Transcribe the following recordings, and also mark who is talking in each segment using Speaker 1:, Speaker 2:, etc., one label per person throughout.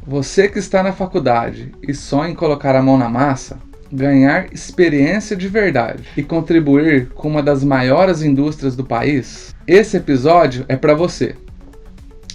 Speaker 1: Você que está na faculdade e sonha em colocar a mão na massa, ganhar experiência de verdade e contribuir com uma das maiores indústrias do país, esse episódio é para você.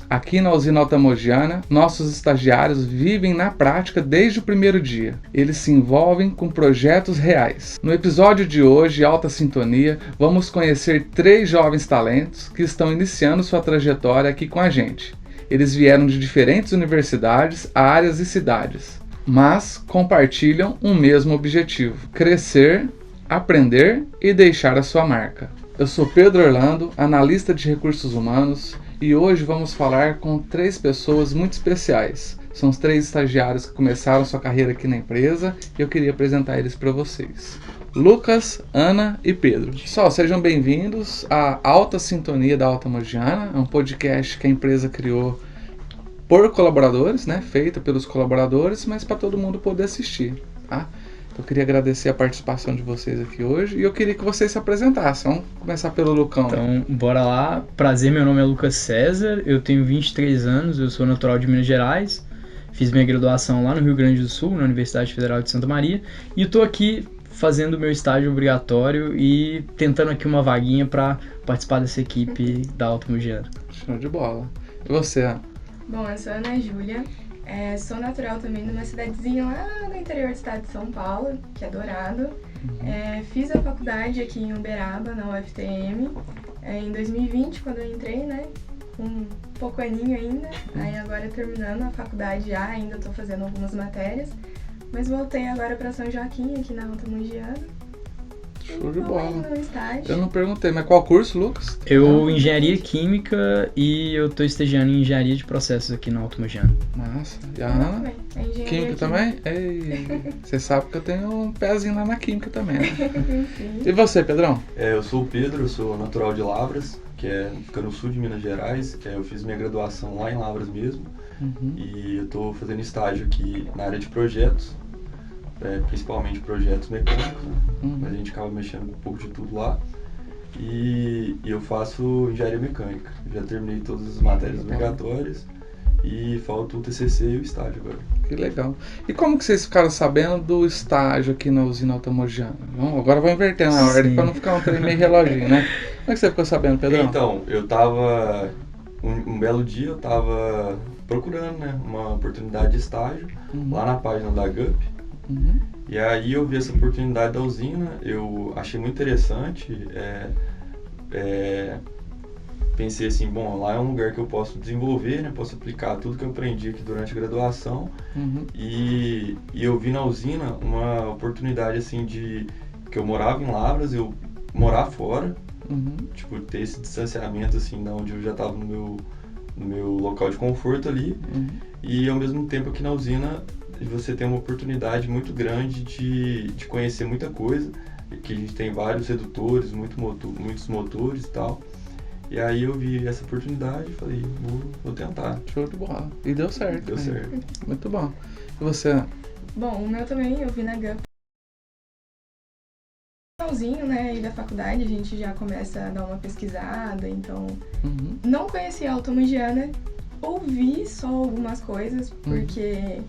Speaker 1: Aqui na usina Altamogiana, nossos estagiários vivem na prática desde o primeiro dia. Eles se envolvem com projetos reais. No episódio de hoje, Alta Sintonia, vamos conhecer 3 jovens talentos que estão iniciando sua trajetória aqui com a gente. Eles vieram de diferentes universidades, áreas e cidades, mas compartilham um mesmo objetivo: crescer, aprender e deixar a sua marca. Eu sou Pedro Orlando, analista de recursos humanos, e hoje vamos falar com 3 pessoas muito especiais. São os 3 estagiários que começaram sua carreira aqui na empresa e eu queria apresentar eles para vocês. Lucas, Ana e Pedro. Pessoal, sejam bem-vindos à Alta Sintonia da Altamogiana, é um podcast que a empresa criou por colaboradores, né? Feito pelos colaboradores, mas para todo mundo poder assistir, tá? Eu queria agradecer a participação de vocês aqui hoje e eu queria que vocês se apresentassem. Vamos começar pelo Lucão.
Speaker 2: Então, bora lá. Prazer, meu nome é Lucas César, eu tenho 23 anos, eu sou natural de Minas Gerais, fiz minha graduação lá no Rio Grande do Sul, na Universidade Federal de Santa Maria, e estou aqui fazendo meu estágio obrigatório e tentando aqui uma vaguinha para participar dessa equipe da Altamogiana.
Speaker 1: Show de bola. E você, Ana?
Speaker 3: Bom, eu sou a Ana Júlia. Sou natural também de uma cidadezinha lá no interior do estado de São Paulo, que é Dourado. Fiz a faculdade aqui em Uberaba, na UFTM, em 2020, quando eu entrei, né? Um pouco aninho ainda. Aí agora terminando a faculdade já, ainda estou fazendo algumas matérias. Mas voltei agora para São Joaquim, aqui na Altamogiana.
Speaker 1: Show de bola.
Speaker 3: Estágio.
Speaker 1: Eu não perguntei, mas qual curso, Lucas?
Speaker 2: Eu engenharia química e eu estou estagiando em engenharia de processos aqui na Altamogiana.
Speaker 1: Massa. E a Ana?
Speaker 3: Também.
Speaker 1: Química também? Ei, você sabe que eu tenho um pezinho lá na química também, né? E você, Pedrão?
Speaker 4: Eu sou o Pedro, eu sou natural de Lavras, fica no sul de Minas Gerais. Eu fiz minha graduação lá em Lavras mesmo. E eu estou fazendo estágio aqui na área de projetos, principalmente projetos mecânicos, né? Mas a gente acaba mexendo com um pouco de tudo lá. E eu faço engenharia mecânica. Já terminei todas as matérias obrigatórias e falta o TCC e o estágio agora.
Speaker 1: Que legal. E como que vocês ficaram sabendo do estágio aqui na usina Altamogiana? Agora vou inverter na ordem para não ficar um trem meio reloginho, né? Como é que você ficou sabendo, Pedrão?
Speaker 4: Então, eu tava... Um belo dia eu tava procurando, né, uma oportunidade de estágio lá na página da GUP. E aí eu vi essa oportunidade da usina, eu achei muito interessante, pensei assim, bom, lá é um lugar que eu posso desenvolver, né, posso aplicar tudo que eu aprendi aqui durante a graduação. E eu vi na usina uma oportunidade assim que eu morava em Lavras, eu morar fora, tipo, ter esse distanciamento assim, da onde eu já estava no meu local de conforto ali, e ao mesmo tempo aqui na usina você tem uma oportunidade muito grande de conhecer muita coisa, que a gente tem vários redutores, muitos motores e tal. E aí eu vi essa oportunidade e falei, vou tentar.
Speaker 1: Show de bola. E deu certo.
Speaker 4: Deu certo.
Speaker 1: Muito bom. E você?
Speaker 3: Bom, o meu também eu vi na GUP. Finalzinho, né, aí da faculdade a gente já começa a dar uma pesquisada, então não conhecia a Altamogiana, ouvi só algumas coisas, porque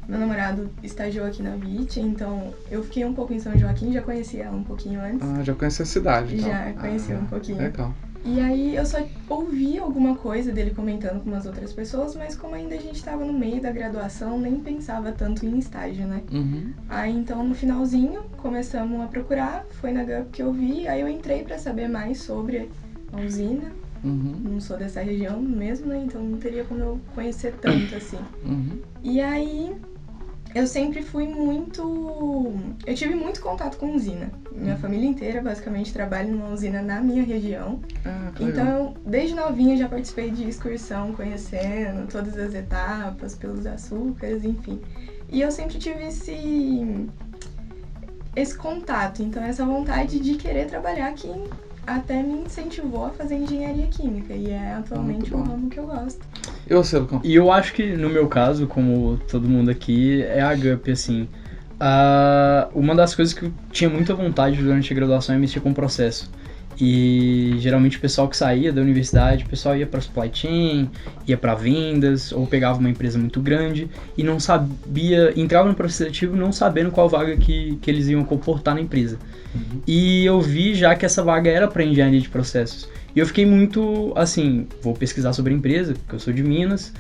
Speaker 3: meu namorado estagiou aqui na VIT, então eu fiquei um pouco em São Joaquim, já conhecia ela um pouquinho antes.
Speaker 1: Já conheci a cidade, então.
Speaker 3: Já conheci um pouquinho.
Speaker 1: Legal.
Speaker 3: E aí eu só ouvi alguma coisa dele comentando com umas outras pessoas, mas como ainda a gente estava no meio da graduação, nem pensava tanto em estágio, né? Aí então no finalzinho começamos a procurar, foi na GUP que eu vi, aí eu entrei para saber mais sobre a usina. Não sou dessa região mesmo, né? Então não teria como eu conhecer tanto assim. E aí eu sempre fui eu tive muito contato com usina. Minha família inteira basicamente trabalha numa usina na minha região. Então, desde novinha já participei de excursão, conhecendo todas as etapas, pelos açúcares, enfim. E eu sempre tive esse contato, então essa vontade de querer trabalhar aqui até me incentivou a fazer engenharia química, e é atualmente um ramo que eu gosto.
Speaker 1: E você, Lucão?
Speaker 2: E eu acho que, no meu caso, como todo mundo aqui, é a GUP, assim. Uma das coisas que eu tinha muita vontade durante a graduação é mexer com o processo. E geralmente o pessoal que saía da universidade, o pessoal ia para supply chain, ia para vendas, ou pegava uma empresa muito grande e não sabia, entrava no processo seletivo não sabendo qual vaga que eles iam comportar na empresa. E eu vi já que essa vaga era para engenharia de processos. E eu fiquei muito, assim, vou pesquisar sobre a empresa, porque eu sou de Minas,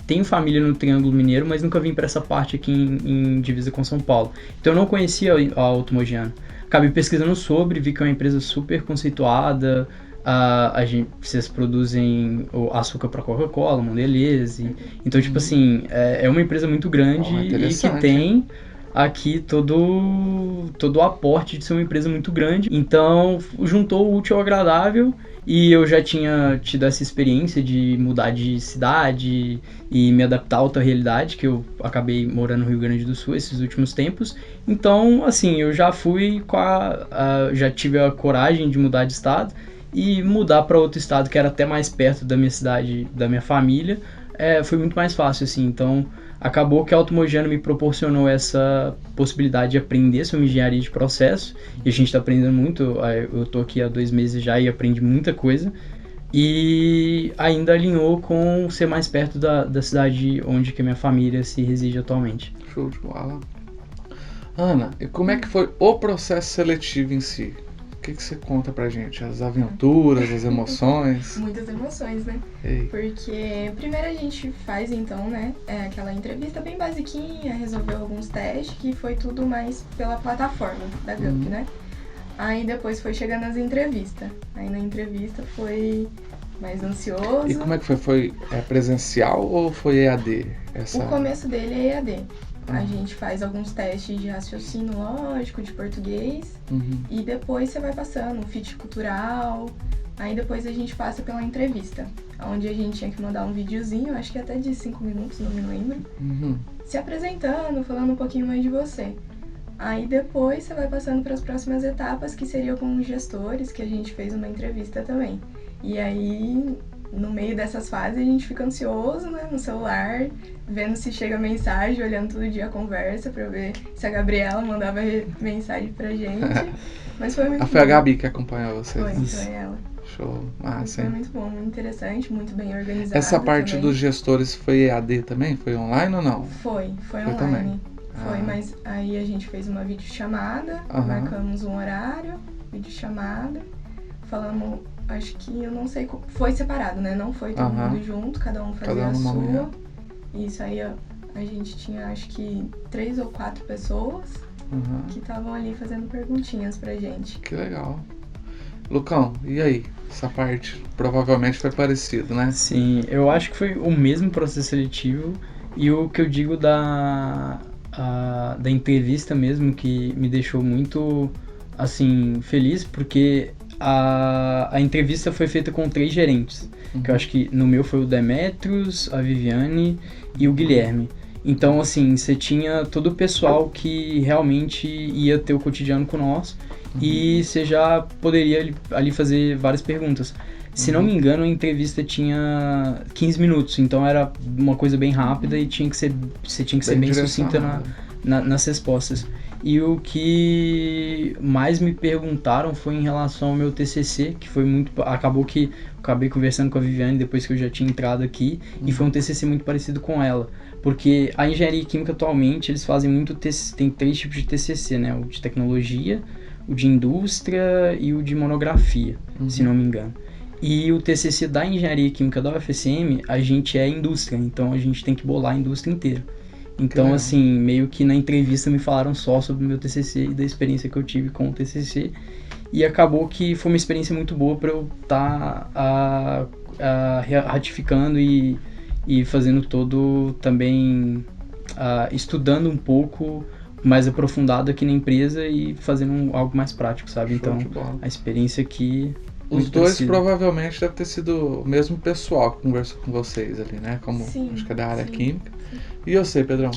Speaker 2: tenho família no Triângulo Mineiro, mas nunca vim para essa parte aqui em divisa com São Paulo. Então eu não conhecia a Automogiana. Acabei pesquisando sobre, vi que é uma empresa super conceituada, vocês produzem o açúcar para Coca-Cola, Mondelez, então tipo assim, é uma empresa muito grande e que tem aqui todo o aporte de ser uma empresa muito grande. Então juntou o útil ao agradável e eu já tinha tido essa experiência de mudar de cidade e me adaptar a outra realidade, que eu acabei morando no Rio Grande do Sul esses últimos tempos. Então, assim, eu já fui já tive a coragem de mudar de estado e mudar para outro estado que era até mais perto da minha cidade, da minha família, foi muito mais fácil, assim. Então, acabou que a Automogiana me proporcionou essa possibilidade de aprender sobre engenharia de processo, e a gente está aprendendo muito. Eu tô aqui há 2 meses já e aprendi muita coisa, e ainda alinhou com ser mais perto da cidade onde que a minha família se reside atualmente.
Speaker 1: Show de bola. Ana, e como é que foi o processo seletivo em si? O que você conta pra gente? As aventuras, as emoções?
Speaker 3: Muitas emoções, né?
Speaker 1: Ei.
Speaker 3: Porque primeiro a gente faz, então, né, aquela entrevista bem basiquinha, resolveu alguns testes, que foi tudo mais pela plataforma da GUP, né? Aí depois foi chegando as entrevistas. Aí na entrevista foi mais ansioso.
Speaker 1: E como é que foi? Foi presencial ou foi EAD?
Speaker 3: O começo dele é EAD. A gente faz alguns testes de raciocínio lógico, de português, e depois você vai passando o fit cultural, aí depois a gente passa pela entrevista, onde a gente tinha que mandar um videozinho, acho que até de 5 minutos, não me lembro, se apresentando, falando um pouquinho mais de você. Aí depois você vai passando para as próximas etapas, que seriam com os gestores, que a gente fez uma entrevista também. E aí, no meio dessas fases, a gente fica ansioso, né, no celular, vendo se chega mensagem, olhando todo dia a conversa pra ver se a Gabriela mandava mensagem pra gente. Mas foi muito bom.
Speaker 1: Foi a Gabi que acompanhou vocês?
Speaker 3: Foi ela.
Speaker 1: Show, massa,
Speaker 3: Foi muito bom, muito interessante, muito bem organizado.
Speaker 1: Essa parte
Speaker 3: também.
Speaker 1: dos gestores foi EAD também? Foi online ou não?
Speaker 3: Foi online.
Speaker 1: Também.
Speaker 3: Foi, mas aí a gente fez uma videochamada, marcamos um horário, videochamada, falamos, acho que, eu não sei, foi separado, né? Não foi todo mundo junto, cada um fazia a sua.
Speaker 1: Manhã.
Speaker 3: Isso aí, a gente tinha, acho que 3 ou 4 pessoas que estavam ali fazendo perguntinhas pra gente.
Speaker 1: Que legal. Lucão, e aí? Essa parte provavelmente foi parecido, né?
Speaker 2: Sim, eu acho que foi o mesmo processo seletivo, e o que eu digo da entrevista mesmo, que me deixou muito, assim, feliz, porque a entrevista foi feita com 3 gerentes, que eu acho que no meu foi o Demetrios, a Viviane e o Guilherme. Então, assim, você tinha todo o pessoal que realmente ia ter o cotidiano com nós, e você já poderia ali fazer várias perguntas. Se não me engano, a entrevista tinha 15 minutos, então era uma coisa bem rápida e você tinha que ser bem sucinta nas respostas. E o que mais me perguntaram foi em relação ao meu TCC, que foi muito... Acabei conversando com a Viviane depois que eu já tinha entrado aqui, e foi um TCC muito parecido com ela. Porque a engenharia química atualmente, eles fazem muito TCC, tem 3 tipos de TCC, né? O de tecnologia, o de indústria e o de monografia, se não me engano. E o TCC da engenharia química da UFSM, a gente é indústria, então a gente tem que bolar a indústria inteira. Então, assim, meio que na entrevista me falaram só sobre o meu TCC e da experiência que eu tive com o TCC. E acabou que foi uma experiência muito boa para eu estar ratificando e fazendo todo também, estudando um pouco mais aprofundado aqui na empresa e fazendo algo mais prático, sabe? Então, a experiência aqui...
Speaker 1: Os dois provavelmente devem ter sido o mesmo pessoal que conversou com vocês ali, né? Como
Speaker 3: sim,
Speaker 1: acho que é da área química.
Speaker 3: Sim.
Speaker 1: E você, Pedrão?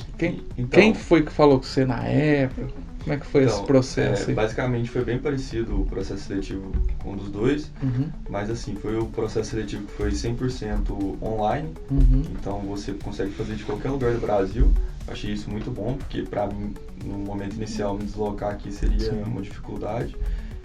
Speaker 1: Quem foi que falou com você na época? Como é que foi esse processo?
Speaker 4: Basicamente foi bem parecido o processo seletivo com um dos dois, mas assim, foi o processo seletivo que foi 100% online, então você consegue fazer de qualquer lugar do Brasil. Achei isso muito bom, porque para mim, no momento inicial, me deslocar aqui seria uma dificuldade.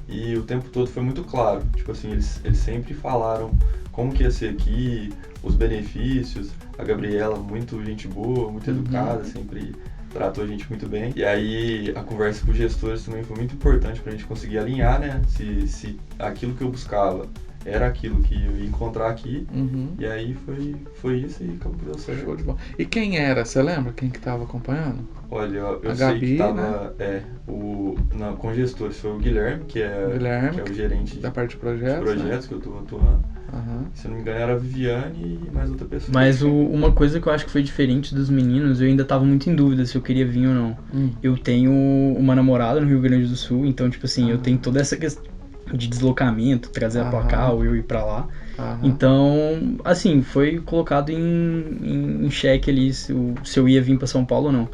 Speaker 4: e o tempo todo foi muito claro. Tipo assim, eles sempre falaram como que ia ser aqui, os benefícios. A Gabriela, muito gente boa, muito educada, sempre tratou a gente muito bem. E aí a conversa com os gestores também foi muito importante pra gente conseguir alinhar, né? Se aquilo que eu buscava era aquilo que eu ia encontrar aqui. E aí foi isso e acabou que deu certo.
Speaker 1: Show de bola. E quem era? Você lembra quem que tava acompanhando?
Speaker 4: Olha, eu
Speaker 1: a
Speaker 4: sei
Speaker 1: Gabi,
Speaker 4: que tava, né? Com gestores foi o Guilherme, que é o gerente
Speaker 1: da parte de projetos,
Speaker 4: que eu tô atuando. Se não me engano era a Viviane e mais outra pessoa.
Speaker 2: Mas uma coisa que eu acho que foi diferente dos meninos, eu ainda tava muito em dúvida se eu queria vir ou não. Eu tenho uma namorada no Rio Grande do Sul, então tipo assim, eu tenho toda essa questão de deslocamento, trazer ela pra cá ou eu ir pra lá. Então, assim, foi colocado em xeque ali se eu ia vir pra São Paulo ou não.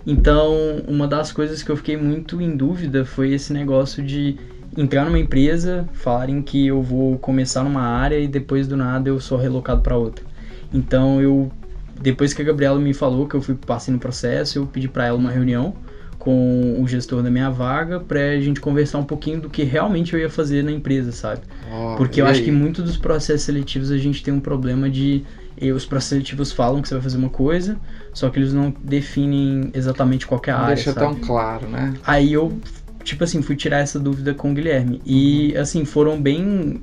Speaker 2: Então, uma das coisas que eu fiquei muito em dúvida foi esse negócio de entrar numa empresa, falarem que eu vou começar numa área e depois do nada eu sou relocado para outra. Então depois que a Gabriela me falou que eu passei no processo, eu pedi para ela uma reunião com o gestor da minha vaga pra gente conversar um pouquinho do que realmente eu ia fazer na empresa, sabe? Porque eu acho que muitos dos processos seletivos a gente tem um problema de os processos seletivos falam que você vai fazer uma coisa, só que eles não definem exatamente qual que é a área,
Speaker 1: deixa
Speaker 2: sabe?
Speaker 1: tão claro, né?
Speaker 2: Aí eu tipo assim, fui tirar essa dúvida com o Guilherme. E, assim, foram bem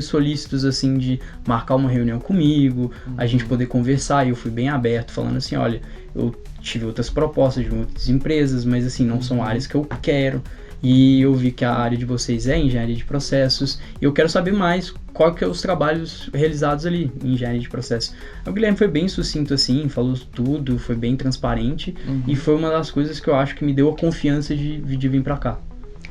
Speaker 2: solícitos, assim, de marcar uma reunião comigo, a gente poder conversar. E eu fui bem aberto, falando assim, olha, eu tive outras propostas de outras empresas, mas, assim, não são áreas que eu quero. E eu vi que a área de vocês é engenharia de processos. E eu quero saber mais qual que é os trabalhos realizados ali em engenharia de processos. O Guilherme foi bem sucinto assim, falou tudo, foi bem transparente. E foi uma das coisas que eu acho que me deu a confiança de vir pra cá.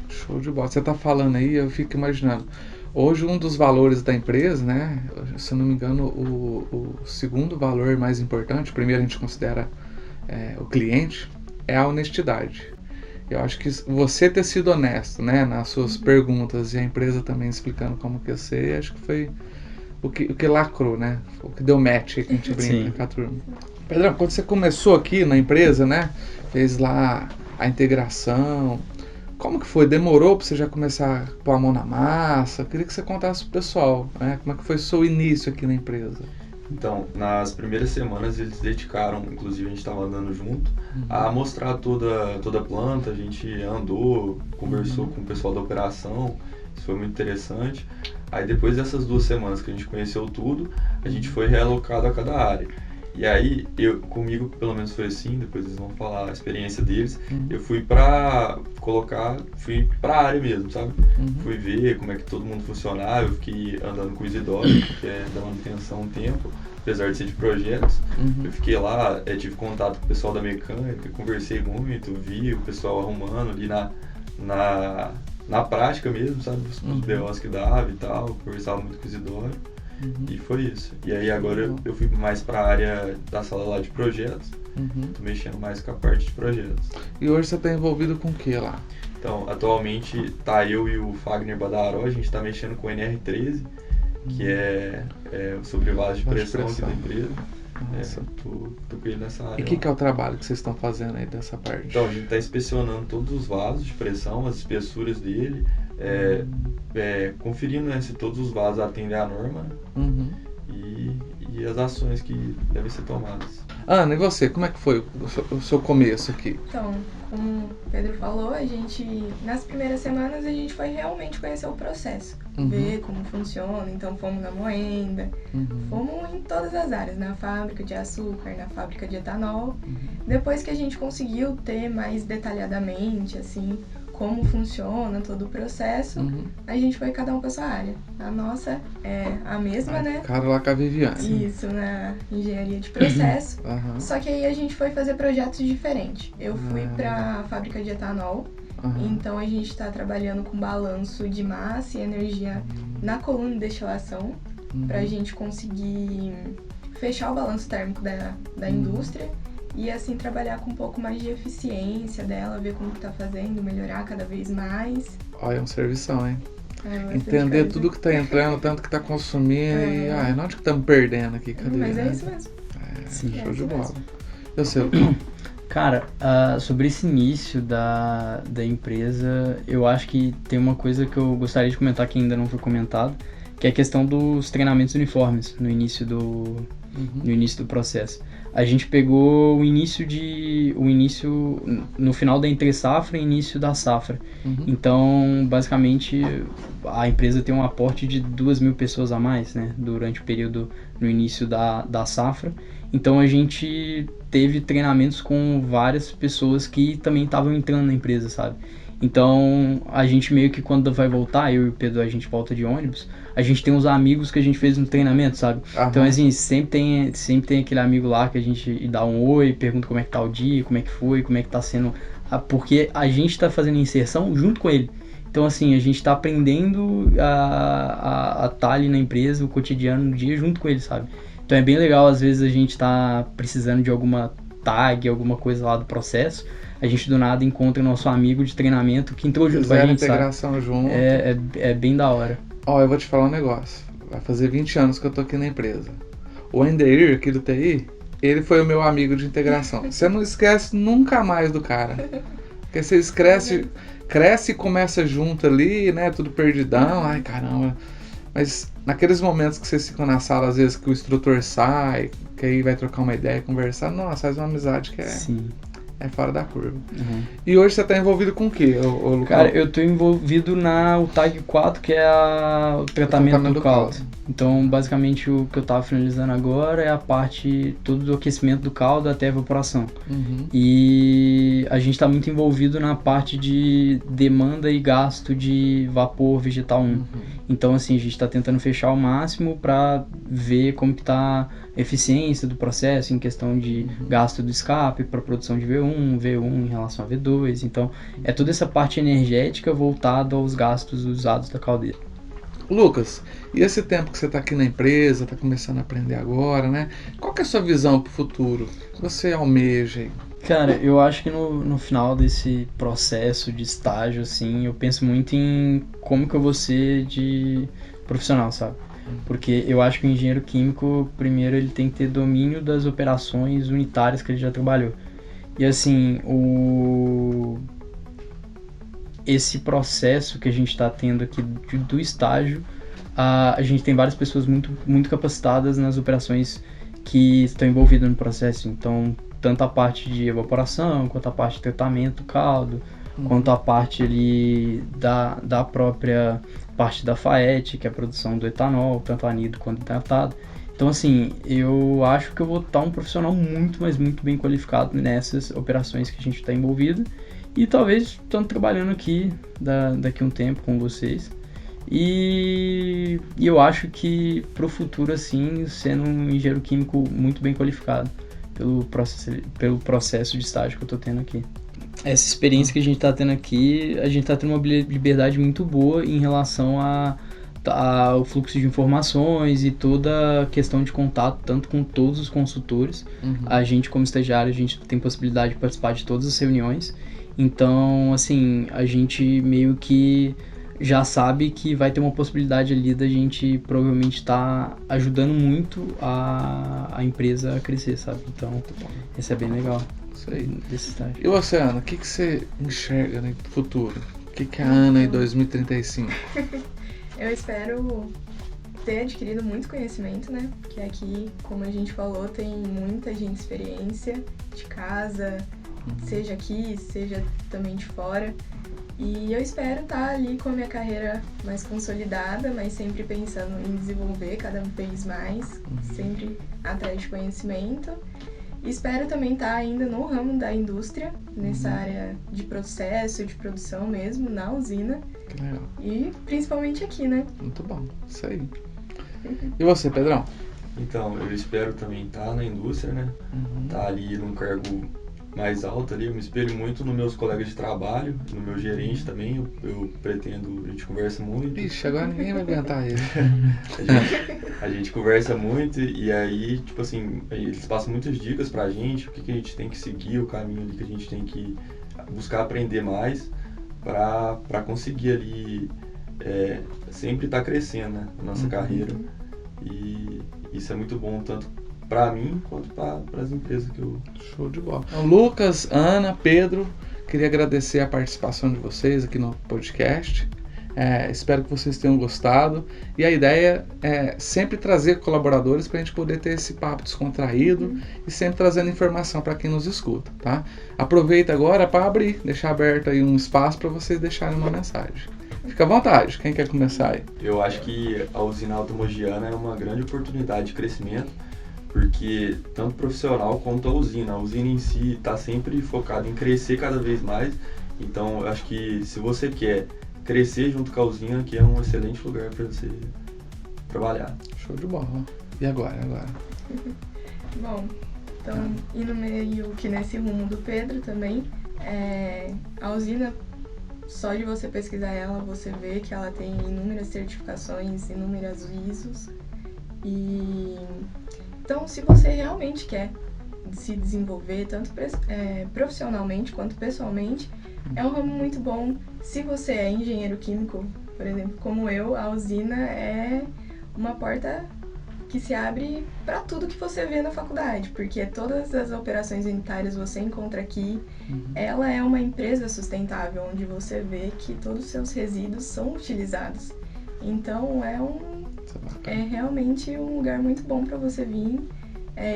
Speaker 1: Show de bola. Você tá falando aí, eu fico imaginando. Hoje um dos valores da empresa, né? Se eu não me engano, o segundo valor mais importante, primeiro a gente considera o cliente, é a honestidade. Eu acho que você ter sido honesto, né, nas suas perguntas e a empresa também explicando como que ia ser, acho que foi o que lacrou, né? O que deu match que a gente brinca com a turma. Pedrão, quando você começou aqui na empresa, né, fez lá a integração, como que foi? Demorou para você já começar a pôr a mão na massa? Eu queria que você contasse pro pessoal, né, como é que foi o seu início aqui na empresa.
Speaker 4: Então, nas primeiras semanas eles dedicaram, inclusive a gente estava andando junto, a mostrar toda a planta, a gente andou, conversou com o pessoal da operação, isso foi muito interessante. Aí depois dessas 2 semanas que a gente conheceu tudo, a gente foi realocado a cada área. E aí, comigo pelo menos foi assim, depois eles vão falar a experiência deles, eu fui pra área mesmo, sabe? Fui ver como é que todo mundo funcionava, eu fiquei andando com o Isidoro, que é da manutenção um tempo, apesar de ser de projetos. Eu fiquei lá, tive contato com o pessoal da mecânica, conversei muito, vi o pessoal arrumando ali na prática mesmo, sabe? Os BOs que dava e tal, conversava muito com o Isidoro. E foi isso. E aí agora eu fui mais pra área da sala lá de projetos. Tô mexendo mais com a parte de projetos.
Speaker 1: E hoje você tá envolvido com o que lá?
Speaker 4: Então, atualmente tá eu e o Fagner Badaró, a gente tá mexendo com o NR13, que é sobre vaso de pressão aqui da empresa. Tô com ele nessa área.
Speaker 1: E o que é o trabalho que vocês estão fazendo aí dessa parte?
Speaker 4: Então, a gente tá inspecionando todos os vasos de pressão, as espessuras dele, conferindo, né, se todos os vasos atendem à norma, né? E as ações que devem ser tomadas.
Speaker 1: Ana, e você? Como é que foi o seu começo aqui?
Speaker 3: Então, como o Pedro falou, nas primeiras semanas a gente foi realmente conhecer o processo, ver como funciona. Então fomos na moenda, fomos em todas as áreas, na fábrica de açúcar, na fábrica de etanol. Depois que a gente conseguiu ter mais detalhadamente, assim, como funciona todo o processo, a gente foi cada um para sua área. A nossa é a mesma, né?
Speaker 1: Cara lá com a Viviane.
Speaker 3: Isso, na engenharia de processo. Só que aí a gente foi fazer projetos diferentes. Eu fui para a fábrica de etanol, então a gente está trabalhando com balanço de massa e energia na coluna de destilação, para a gente conseguir fechar o balanço térmico da indústria. E assim trabalhar com um pouco mais de eficiência dela, ver como que tá fazendo, melhorar cada vez mais.
Speaker 1: Olha, é um servição, hein? Entender tudo que tá entrando, tanto que tá consumindo e onde que estamos perdendo aqui? Cadê?
Speaker 3: Mas é isso mesmo.
Speaker 1: Show de bola. Eu sei.
Speaker 2: Cara, sobre esse início da empresa, eu acho que tem uma coisa que eu gostaria de comentar que ainda não foi comentado, que é a questão dos treinamentos uniformes no início do processo. A gente pegou no final da entre-safra e início da safra. Então, basicamente, a empresa tem um aporte de 2.000 pessoas a mais, né, durante o período no início da safra. Então, a gente teve treinamentos com várias pessoas que também estavam entrando na empresa, sabe? Então, a gente meio que quando vai voltar, eu e o Pedro, a gente volta de ônibus, a gente tem uns amigos que a gente fez no treinamento, sabe? Então, assim, sempre tem aquele amigo lá que a gente dá um oi, pergunta como é que tá o dia, como é que foi, como é que tá sendo... Porque a gente tá fazendo inserção junto com ele. Então, assim, a gente tá aprendendo a tá ali na empresa, o cotidiano, no dia, junto com ele, sabe? Então, é bem legal, às vezes, a gente tá precisando de alguma tag, alguma coisa lá do processo, a gente do nada encontra o nosso amigo de treinamento que entrou junto com a gente,
Speaker 1: integração
Speaker 2: sabe?
Speaker 1: Junto.
Speaker 2: É bem da hora.
Speaker 1: Eu vou te falar um negócio. Vai fazer 20 anos que eu tô aqui na empresa. O Endeir, aqui do TI, ele foi o meu amigo de integração. Você não esquece nunca mais do cara. Porque você cresce e começa junto ali, né? Tudo perdidão. Ai, caramba. Mas naqueles momentos que vocês ficam na sala, às vezes que o instrutor sai, que aí vai trocar uma ideia, conversar, nossa, faz uma amizade que é fora da curva. E hoje você tá envolvido com o quê, Lucão?
Speaker 2: Cara, eu tô envolvido o TAG 4, que é o tratamento do caldo. Então, basicamente, o que eu tava finalizando agora é a parte todo do aquecimento do caldo até a evaporação. E a gente tá muito envolvido na parte de demanda e gasto de vapor vegetal 1. Então, assim, a gente tá tentando fechar ao máximo para ver como que tá a eficiência do processo em questão de gasto do escape para produção de V1 em relação a V2. Então, é toda essa parte energética voltada aos gastos usados da caldeira.
Speaker 1: Lucas, e esse tempo que você está aqui na empresa, está começando a aprender agora, né? Qual que é a sua visão para o futuro? O que você almeja aí?
Speaker 2: Cara, eu acho que no final desse processo de estágio, assim, eu penso muito em como que eu vou ser de profissional, sabe? Porque eu acho que o engenheiro químico, primeiro, ele tem que ter domínio das operações unitárias que ele já trabalhou. E assim, esse processo que a gente está tendo aqui do estágio, a gente tem várias pessoas muito, muito capacitadas nas operações que estão envolvidas no processo. Então, tanto a parte de evaporação, quanto a parte de tratamento do caldo, quanto a parte ali da própria parte da FAET, que é a produção do etanol, tanto anido quanto hidratado. Então, assim, eu acho que eu vou estar um profissional muito, mas muito bem qualificado nessas operações que a gente está envolvido. E talvez estando trabalhando aqui daqui a um tempo com vocês. E eu acho que para o futuro, assim, sendo um engenheiro químico muito bem qualificado pelo processo de estágio que eu estou tendo aqui. Essa experiência que a gente está tendo aqui, a gente está tendo uma liberdade muito boa em relação ao fluxo de informações e toda a questão de contato, tanto com todos os consultores. A gente, como estagiário, a gente tem possibilidade de participar de todas as reuniões. Então, assim, a gente meio que já sabe que vai ter uma possibilidade ali da gente provavelmente estar ajudando muito a empresa a crescer, sabe? Então, isso é bem legal.
Speaker 1: Isso aí.
Speaker 2: Desse estágio.
Speaker 1: E você, Ana, o que você enxerga no futuro? O que é a Ana em 2035?
Speaker 3: Eu espero ter adquirido muito conhecimento, né? Porque aqui, como a gente falou, tem muita gente de experiência de casa, seja aqui, seja também de fora. E eu espero estar ali com a minha carreira mais consolidada, mas sempre pensando em desenvolver cada vez mais, sempre atrás de conhecimento. E espero também estar ainda no ramo da indústria, nessa área de processo, de produção mesmo, na usina.
Speaker 1: Que legal.
Speaker 3: E principalmente aqui, né?
Speaker 1: Muito bom, isso aí. E você, Pedrão?
Speaker 4: Então, eu espero também estar na indústria, né? Estar ali num cargo mais alto ali. Eu me espelho muito nos meus colegas de trabalho, no meu gerente também. Eu pretendo, a gente conversa muito.
Speaker 1: Ixi, agora ninguém vai aguentar ele.
Speaker 4: A gente conversa muito e aí, tipo assim, eles passam muitas dicas pra gente, o que a gente tem que seguir, o caminho ali que a gente tem que buscar aprender mais pra conseguir ali sempre estar crescendo, né, na nossa carreira. E isso é muito bom, tanto para mim quanto para as empresas que eu...
Speaker 1: Show de bola. Então, Lucas, Ana, Pedro, queria agradecer a participação de vocês aqui no podcast. Espero que vocês tenham gostado. E a ideia é sempre trazer colaboradores para a gente poder ter esse papo descontraído e sempre trazendo informação para quem nos escuta, tá? Aproveita agora para deixar aberto aí um espaço para vocês deixarem uma mensagem. Fica à vontade, quem quer começar aí?
Speaker 4: Eu acho que a usina Alta Mogiana é uma grande oportunidade de crescimento, porque tanto profissional quanto a usina em si está sempre focada em crescer cada vez mais. Então, eu acho que se você quer crescer junto com a usina, que é um excelente lugar para você trabalhar.
Speaker 1: Show de bola. E agora?
Speaker 3: Bom, então, indo meio que nesse rumo do Pedro também, a usina, só de você pesquisar ela, você vê que ela tem inúmeras certificações, inúmeras ISOs. Então, se você realmente quer se desenvolver, tanto profissionalmente quanto pessoalmente, é um ramo muito bom. Se você é engenheiro químico, por exemplo, como eu, a usina é uma porta que se abre para tudo que você vê na faculdade, porque todas as operações unitárias você encontra aqui. Ela é uma empresa sustentável, onde você vê que todos os seus resíduos são utilizados. Então, é realmente um lugar muito bom para você vir.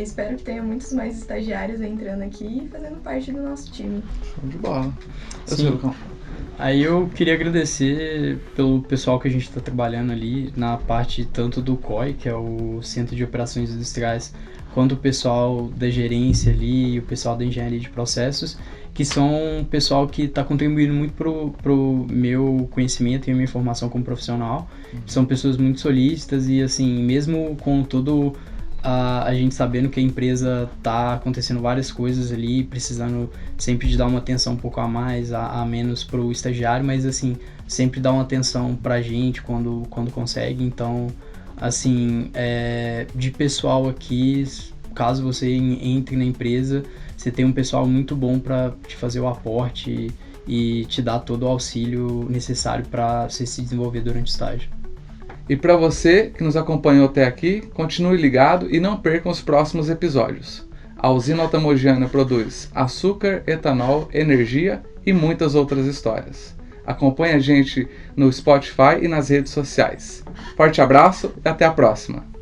Speaker 3: Espero que tenha muitos mais estagiários entrando aqui e fazendo parte do nosso time.
Speaker 1: Show de bola.
Speaker 2: Sim. Aí eu queria agradecer pelo pessoal que a gente está trabalhando ali na parte tanto do COI, que é o Centro de Operações Industriais, quanto o pessoal da gerência ali e o pessoal da engenharia de processos, que são um pessoal que está contribuindo muito pro meu conhecimento e a minha formação como profissional. São pessoas muito solícitas e, assim, mesmo com todo a gente sabendo que a empresa tá acontecendo várias coisas ali, precisando sempre de dar uma atenção um pouco a mais, a menos pro estagiário, mas, assim, sempre dá uma atenção pra gente quando consegue. Então, assim, de pessoal aqui, caso você entre na empresa, você tem um pessoal muito bom para te fazer o aporte e te dar todo o auxílio necessário para você se desenvolver durante o estágio.
Speaker 1: E para você que nos acompanhou até aqui, continue ligado e não percam os próximos episódios. A usina Alta Mogiana produz açúcar, etanol, energia e muitas outras histórias. Acompanhe a gente no Spotify e nas redes sociais. Forte abraço e até a próxima!